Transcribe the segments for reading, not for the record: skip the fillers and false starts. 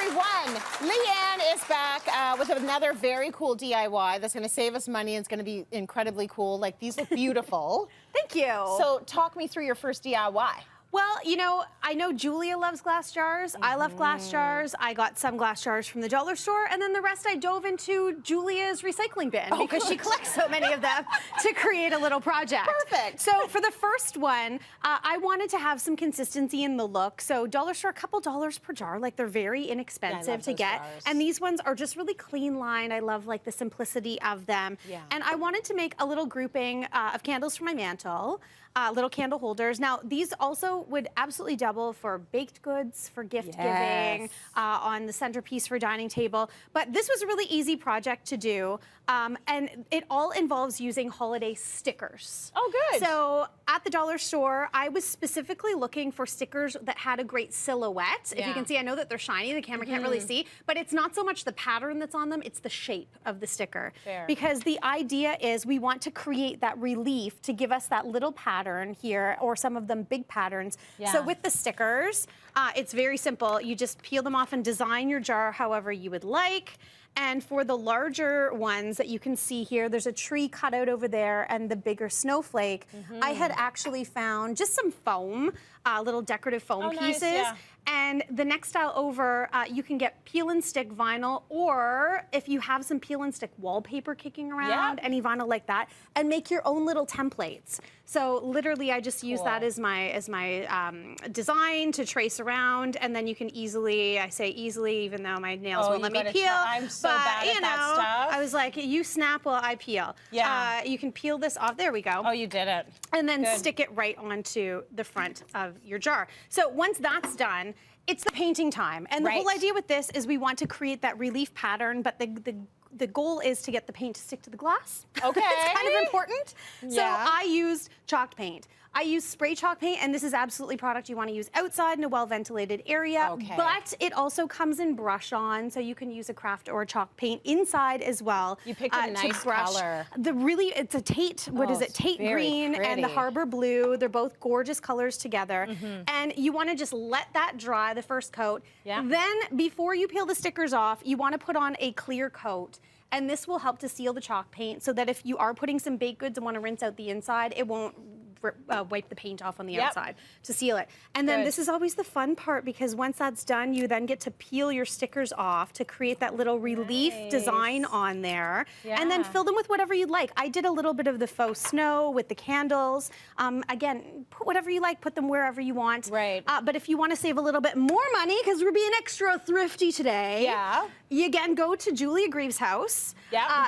everyone. Leigh-Ann is back with another very cool DIY that's going to save us money and it's going to be incredibly cool. Like, these look beautiful. Thank you. So talk me through your first DIY. Well, you know, I know Julia loves glass jars. I love glass jars. I got some glass jars from the dollar store, and then the rest I dove into Julia's recycling bin because she collects so many of them to create a little project. Perfect. So for the first one, I wanted to have some consistency in the look. So dollar store, a couple dollars per jar. Like, they're very inexpensive to get. Jars. And these ones are just really clean lined. I love like the simplicity of them. Yeah. And I wanted to make a little grouping of candles for my mantle. Little candle holders. Now, these also would absolutely double for baked goods, for gift giving, on the centerpiece for dining table. But this was a really easy project to do. And it all involves using holiday stickers. Oh, good. So at the dollar store, I was specifically looking for stickers that had a great silhouette. If you can see, I know that they're shiny, the camera can't really see, but it's not so much the pattern that's on them, it's the shape of the sticker. Fair. Because the idea is we want to create that relief to give us that little pattern here, or some of them big patterns. So with the stickers, it's very simple. You just peel them off and design your jar however you would like. And for the larger ones that you can see here, there's a tree cut out over there and the bigger snowflake. I had actually found just some foam, little decorative foam pieces. Nice, and the next style over, you can get peel and stick vinyl, or if you have some peel and stick wallpaper kicking around, any vinyl like that, and make your own little templates. So literally, I just use that as my design to trace around, and then you can easily, I say easily, even though my nails won't let me peel. I'm so bad at that stuff. I was like, you snap while I peel. Yeah. You can peel this off. There we go. Oh, you did it. And then stick it right onto the front of your jar. So once that's done, it's the painting time. And the whole idea with this is we want to create that relief pattern, but the goal is to get the paint to stick to the glass. Okay. It's kind of important. So I used chalk paint. I use spray chalk paint, and this is absolutely product you want to use outside in a well-ventilated area. But it also comes in brush on, so you can use a craft or a chalk paint inside as well. You picked a nice color. It's a Tate, what is it? Tate green and the Harbor blue. They're both gorgeous colors together. And you want to just let that dry, the first coat. Then, before you peel the stickers off, you want to put on a clear coat. And this will help to seal the chalk paint so that if you are putting some baked goods and want to rinse out the inside, it won't wipe the paint off on the outside to seal it. And then this is always the fun part, because once that's done, you then get to peel your stickers off to create that little relief design on there. And then fill them with whatever you'd like. I did a little bit of the faux snow with the candles. Again, put whatever you like, put them wherever you want. But if you want to save a little bit more money, because we're being extra thrifty today, you again go to Julia Greaves' house.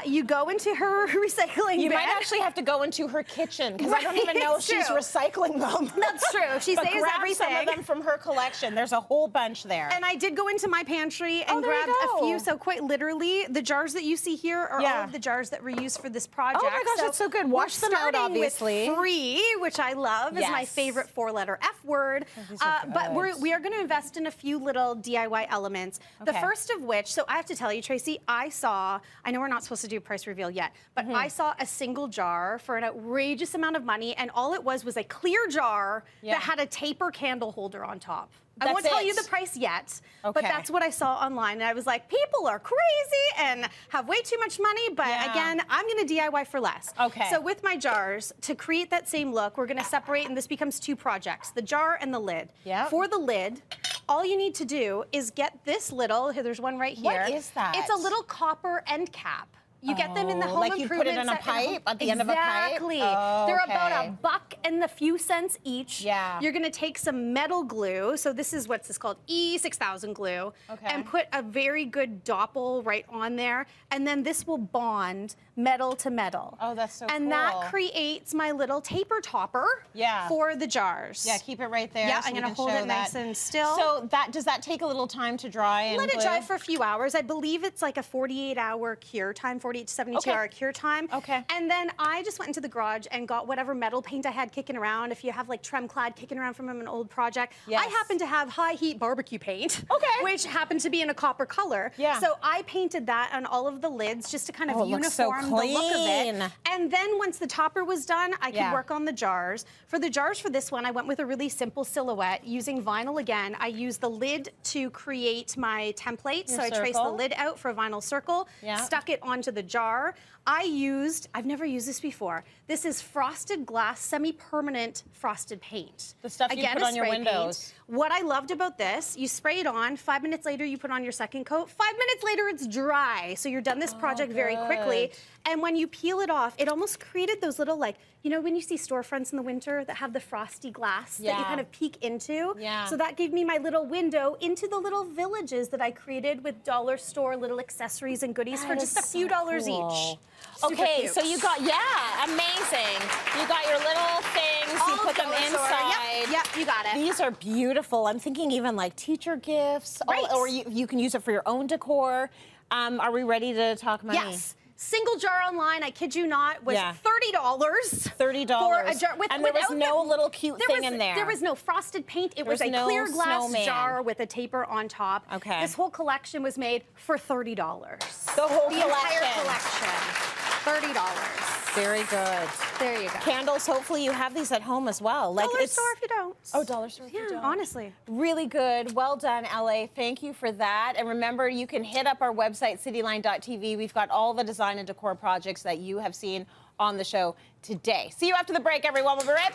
You go into her recycling bin. You might actually have to go into her kitchen, because I don't even know if she's recycling them. That's true. She saves everything. Some of them from her collection. There's a whole bunch there. And I did go into my pantry and grab a few. So quite literally, the jars that you see here are all of the jars that were used for this project. Oh my gosh, that's so good. Wash them out, obviously. With free, which I love, is my favorite four-letter F word. But we are going to invest in a few little DIY elements. The first of which, so I have to tell you, Tracy, I know we're not supposed to do a price reveal yet, but I saw a single jar for an outrageous amount of money, and all it was a clear jar that had a taper candle holder on top. I won't tell you the price yet, but that's what I saw online. And I was like, people are crazy and have way too much money, but again, I'm gonna DIY for less. So with my jars, to create that same look, we're gonna separate, and this becomes two projects, the jar and the lid. For the lid, all you need to do is get this little, there's one right here. What is that? It's a little copper end cap. You get them in the home improvement. Like you put it in a pipe at the end of a pipe? Exactly. They're about $1 and a few cents each. You're gonna take some metal glue. So this is what's called E6000 glue. And put a very good doppel right on there. And then this will bond metal to metal. Oh, that's so cool. And that creates my little taper topper for the jars. Yeah, keep it right there. Yeah, so I'm gonna hold it nice and still. So does that take a little time to dry and Let it dry for a few hours. I believe it's like a 48-hour cure time, 48 48 to 72 hour cure time. Okay. And then I just went into the garage and got whatever metal paint I had kicking around. If you have like Tremclad kicking around from an old project. Yes. I happen to have high heat barbecue paint. Okay. Which happened to be in a copper color. Yeah. So I painted that on all of the lids just to kind of it looks so uniform the look of clean. it. And then once the topper was done, I could work on the jars. For the jars for this one, I went with a really simple silhouette using vinyl again. I used the lid to create my template. So I traced the lid out for a vinyl circle, stuck it onto the jar. I've never used this before. This is frosted glass, semi-permanent frosted paint. The stuff you put on your windows. What I loved about this, you spray it on, 5 minutes later you put on your second coat, 5 minutes later it's dry. So you're done this project very quickly. And when you peel it off, it almost created those little, like, you know when you see storefronts in the winter that have the frosty glass that you kind of peek into? Yeah. So that gave me my little window into the little villages that I created with dollar store little accessories and goodies for just a few dollars each. Okay, so you got, amazing. You got your little things, you put them inside. Yep, you got it. These are beautiful. I'm thinking even like teacher gifts, or you can use it for your own decor. Are we ready to talk money? Yes. Single jar online, I kid you not, was $30. $30 for a jar. And there was no little cute thing in there. There was no frosted paint. It was a clear glass jar with a taper on top. Okay. This whole collection was made for $30. The whole collection. Entire collection. $30. Very good. There you go. Candles, hopefully you have these at home as well. Like dollar store if you don't. Oh, dollar store if you don't. Honestly. Really good. Well done, LA. Thank you for that. And remember, you can hit up our website, cityline.tv. We've got all the design and decor projects that you have seen on the show today. See you after the break, everyone. We'll be right back.